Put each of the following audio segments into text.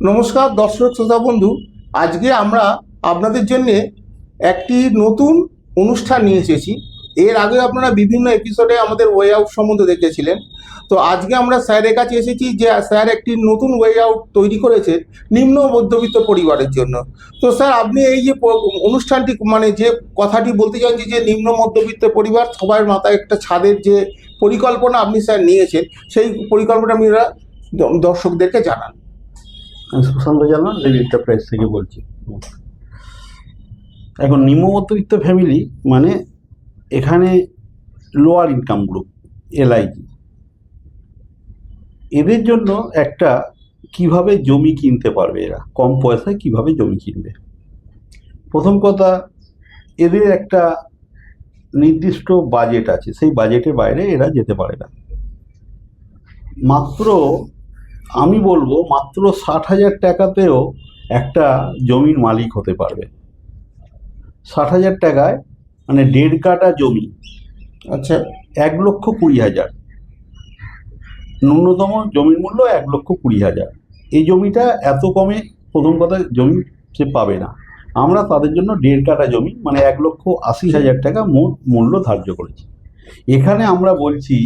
নমস্কার দর্শক শ্রোতা বন্ধু, আজকে আমরা আপনাদের জন্য একটি নতুন অনুষ্ঠান নিয়ে এসেছি। এর আগে আপনারা বিভিন্ন এপিসোডে আমাদের ওয়ে আউট সম্বন্ধে দেখেছিলেন। তো আজকে আমরা স্যারের কাছে এসেছি যে স্যার একটি নতুন ওয়ে আউট তৈরি করেছে নিম্ন মধ্যবিত্ত পরিবারের জন্য। তো স্যার, আপনি এই যে অনুষ্ঠানটি মানে যে কথাটি বলতে চান যে নিম্ন মধ্যবিত্ত পরিবার সবার মাথায় একটা ছাদের যে পরিকল্পনা আপনি স্যার নিয়েছেন, সেই পরিকল্পনা আপনারা দর্শকদেরকে জানান। আমি সুশান্ত জানা ডেইলি এন্টারপ্রাইজ থেকে বলছি। এখন নিম্ন মধ্যবিত্ত ফ্যামিলি মানে এখানে লোয়ার ইনকাম গ্রুপ, এলআইজি, এদের জন্য একটা কিভাবে জমি কিনতে পারবে, এরা কম পয়সায় কিভাবে জমি কিনবে। প্রথম কথা, এদের একটা নির্দিষ্ট বাজেট আছে, সেই বাজেটের বাইরে এরা যেতে পারে না। মাত্র আমি বলবো মাত্র 60,000 টাকাতেও একটা জমির মালিক হতে পারবে। 60,000 টাকায় মানে 1.5 কাঠা জমি, আচ্ছা, 1,20,000। ন্যূনতম জমির মূল্য 1,20,000। এই জমিটা এত কমে প্রথম কথা জমি সে পাবে না। আমরা তাদের জন্য 1.5 কাঠা জমি মানে 1,80,000 টাকা মোট মূল্য ধার্য করেছি। এখানে আমরা বলছি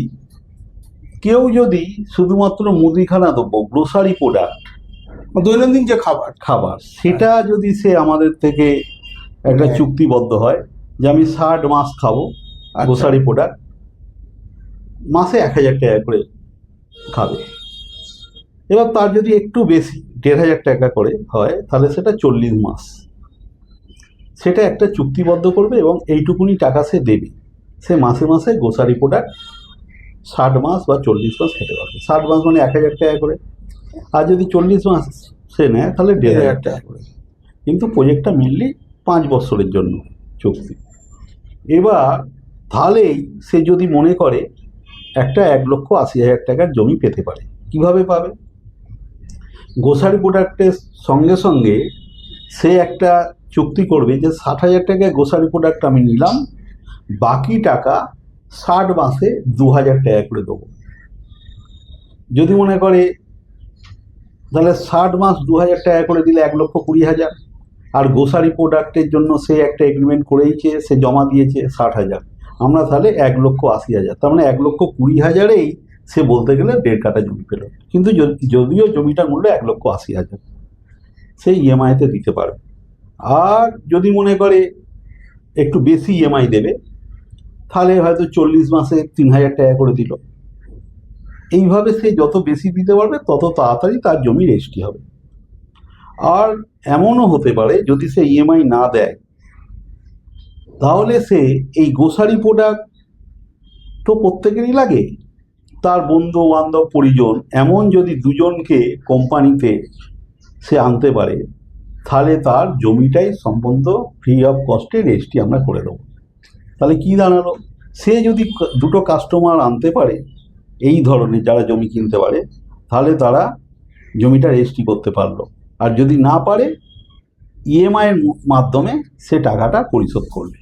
কেউ যদি শুধুমাত্র মুদিখানা দ্রব্য, গ্রোসারি প্রোডাক্ট, দৈনন্দিন যে খাবার সেটা যদি সে আমাদের থেকে একটা চুক্তিবদ্ধ হয় যে আমি 60 মাস খাবো গ্রোসারি প্রোডাক্ট, মাসে 1,000 টাকা করে খাবে। এবার তার যদি একটু বেশি 1,500 টাকা করে হয় তাহলে সেটা 40 মাস, সেটা একটা চুক্তিবদ্ধ করবে এবং এইটুকুনি টাকা সে দেবে। সে মাসে মাসে গ্রোসারি প্রোডাক্ট 60 মাস বা 40 মাস খেতে পারবে। 60 মাস মানে 1,000 টাকা করে, আর যদি 40 মাস সে নেয় তাহলে 1,500 টাকা করে। কিন্তু প্রজেক্টটা মেনলি 5 বছরের জন্য চুক্তি। এবার তাহলেই সে যদি মনে করে একটা 1,80,000 টাকার জমি পেতে পারে। কিভাবে পাবে? গ্রোসারি প্রোডাক্টের সঙ্গে সঙ্গে সে একটা চুক্তি করবে যে 60,000 টাকায় গ্রোসারি প্রোডাক্ট আমি নিলাম, বাকি টাকা 60 মাসে 2,000 টাকা করে দেবো। যদি মনে করে তাহলে 60 মাস 2,000 টাকা করে দিলে 1,20,000, আর গ্রোসারি প্রোডাক্টের জন্য সে একটা এগ্রিমেন্ট করেইছে, সে জমা দিয়েছে 60,000, আমরা তাহলে 1,80,000, তার মানে 1,20,000-এই সে বলতে গেলে 1.5 কাঠা জমি পেল। কিন্তু যদিও জমিটার মূল্য 1,80,000, সে ইএমআইতে দিতে পারবে। আর যদি মনে করে একটু বেশি ইএমআই দেবে তাহলে হয়তো 40 মাসে 3,000 টাকা করে দিল। এইভাবে সে যত বেশি দিতে পারবে তত তাড়াতাড়ি তার জমি রেজিস্ট্রি হবে। আর এমনও হতে পারে যদি সে ইএমআই না দেয় তাহলে সে এই গ্রোসারি প্রোডাক্ট তো প্রত্যেকেরই লাগে, তার বন্ধু বান্ধব পরিজন এমন যদি দুজনকে কোম্পানিতে সে আনতে পারে তাহলে তার জমিটাই সম্বন্ধ ফ্রি অফ কস্টে রেজিস্ট্রি আমরা করে দেবো। তাহলে কি দাঁড়ালো, সে যদি দুটো কাস্টমার আনতে পারে এই ধরনের যারা জমি কিনতে পারে তাহলে তারা জমিটা রেজিস্ট্রি করতে পারলো। আর যদি না পারে ইএমআইয়ের মাধ্যমে সে টাকাটা পরিশোধ করবে।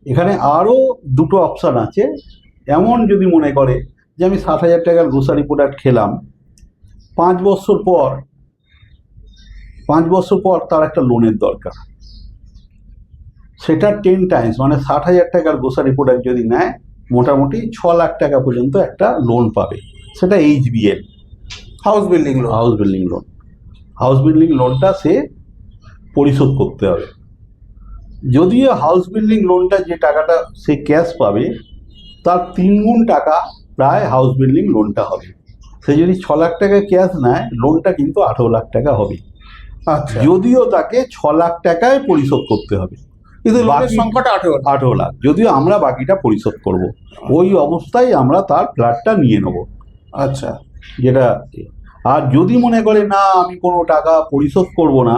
এখানে আরও দুটো অপশান আছে। এমন যদি মনে করে যে আমি 60,000 টাকার গ্রোসারি প্রোডাক্ট খেলাম, 5 বছর পর তার একটা লোনের দরকার, সেটা 10 টাইমস মানে 60,000 টাকার গ্রোসারি প্রোডাক্ট যদি নেয় মোটামুটি 6 লাখ টাকা পর্যন্ত একটা লোন পাবে। সেটা HBL, house building loan. House building লোনটা সে পরিশোধ করতে হবে। যদিও হাউস বিল্ডিং লোনটা যে টাকাটা সে ক্যাশ পাবে তার 3 গুণ টাকা প্রায় হাউস বিল্ডিং লোনটা হবে। সে যদি 6 লাখ টাকা ক্যাশ নেয় লোনটা কিন্তু 18 লাখ টাকা হবে। আচ্ছা, যদিও তাকে 6 লাখ টাকায় পরিশোধ করতে হবে, কিন্তু লোনের সংখ্যাটা 18 লাখ, যদিও আমরা বাকিটা পরিশোধ করব। ওই অবস্থায় আমরা তার ফ্ল্যাটটা নিয়ে নেব। আচ্ছা, যেটা। আর যদি মনে করে না আমি কোনো টাকা পরিশোধ করব না,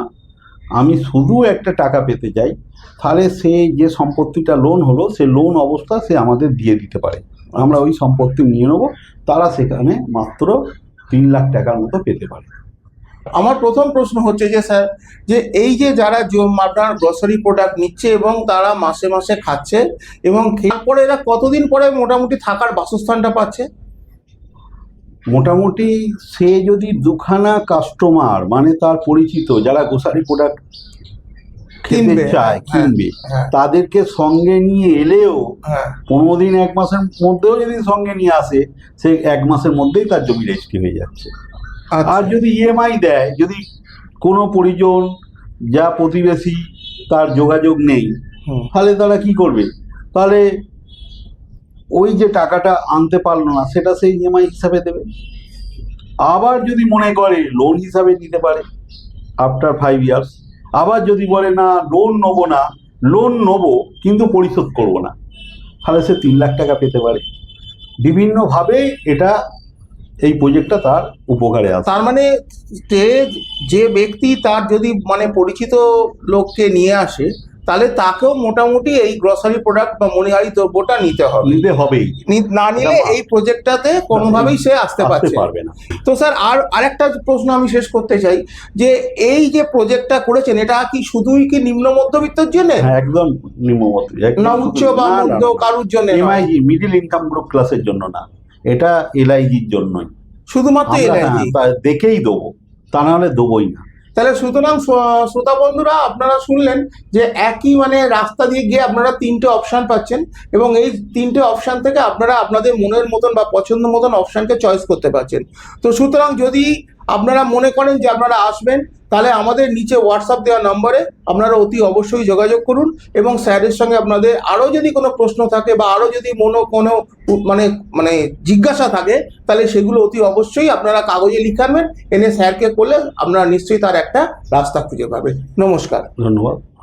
আমি শুধু একটা টাকা পেতে চাই, তাহলে সে যে সম্পত্তিটা লোন হলো সে লোন অবস্থা সে আমাদের দিয়ে দিতে পারে, আমরা ওই সম্পত্তি নিয়ে নেব। তারা সেখানে মাত্র 3 লাখ টাকার মতো পেতে পারে। আমার প্রথম প্রশ্ন হচ্ছে যে স্যার, যে এই যে যারা আপনার গ্রসারি প্রোডাক্ট নিচ্ছে এবং তারা মাসে মাসে খাচ্ছে এবং তারপরে এরা কতদিন পরে মোটামুটি থাকার বাসস্থানটা পাচ্ছে? মোটামুটি সে যদি দুখানা কাস্টমার মানে তার পরিচিত যারা গ্রোসারি প্রোডাক্ট খেতে কিনবে, চায় হ্যাঁ, কিনবে, হ্যাঁ, তাদেরকে সঙ্গে নিয়ে এলেও হ্যাঁ, 15 দিন 1 মাসের মধ্যেও যদি সঙ্গে নিয়ে আসে, সে 1 মাসের মধ্যেই তার জমি রেজিস্ট্রি হয়ে যাচ্ছে। আচ্ছা, আর যদি ইএমআই দেয়, যদি কোনো পরিজন যা প্রতিবেশী তার যোগাযোগ নেই, হুম, তাহলে তারা কি করবে? তাহলে ওই যে টাকাটা আনতে পারলো না সেটা সেই ইএমআই হিসাবে দেবে। আবার যদি মনে করে লোন হিসাবে নিতে পারে আফটার 5 ইয়ার্স, আবার যদি বলে না লোন নেবো না, লোন নেবো কিন্তু পরিশোধ করবো না, তাহলে সে 3 লাখ টাকা পেতে পারে। বিভিন্নভাবে এটা এই প্রজেক্টটা তার উপকারে আসে। তার মানে যে ব্যক্তি তার যদি মানে পরিচিত লোককে নিয়ে আসে, তাহলে তাকেও মোটামুটি এই গ্রসারি প্রোডাক্ট বা মনিহারি দ্রব্যটা নিতে হবে। নিতে হবেই, না নিলে এই প্রজেক্টটাতে কোনোভাবেই সে আসতে আসতে পারছে না। পারবে না। তো স্যার আরেকটা প্রশ্ন আমি শেষ করতে চাই, যে এই যে প্রজেক্টটা করেছেন এটা কি শুধুই কি নিম্ন মধ্যবিত্তের জন্য, হ্যাঁ, একদম নিম্নমধ্যবিত্ত, না উচ্চ বা মধ্য কারুর জন্য নয়? এমআইজি মিডিল ইনকাম গ্রুপ ক্লাসের জন্য না, এটা এলআইজির জন্যই। শুধুমাত্র আমরা এলআইজি? দেখেই দেবো, তা না হলে দেবোই না। তাহলে সুতরাং শ্রোতা বন্ধুরা, আপনারা শুনলেন যে একই মানে রাস্তা দিয়ে গিয়ে আপনারা 3টে অপশন পাচ্ছেন, এবং এই 3টে অপশন থেকে আপনারা আপনাদের মনের মতন বা পছন্দ মতন অপশনকে চয়েস করতে পারছেন। তো সুতরাং যদি আপনারা মনে করেন যে আপনারা আসবেন, তাহলে আমাদের নিচে হোয়াটসঅ্যাপ দেওয়া নম্বরে আপনারা অতি অবশ্যই যোগাযোগ করুন, এবং স্যারের সঙ্গে আপনাদের আরও যদি কোনো প্রশ্ন থাকে বা আরও যদি কোনো মানে মানে জিজ্ঞাসা থাকে, তাহলে সেগুলো অতি অবশ্যই আপনারা কাগজে লিখে আনবেন, এনে স্যারকে করলে আপনারা নিশ্চয়ই তার একটা রাস্তা খুঁজে পাবেন। নমস্কার। ধন্যবাদ।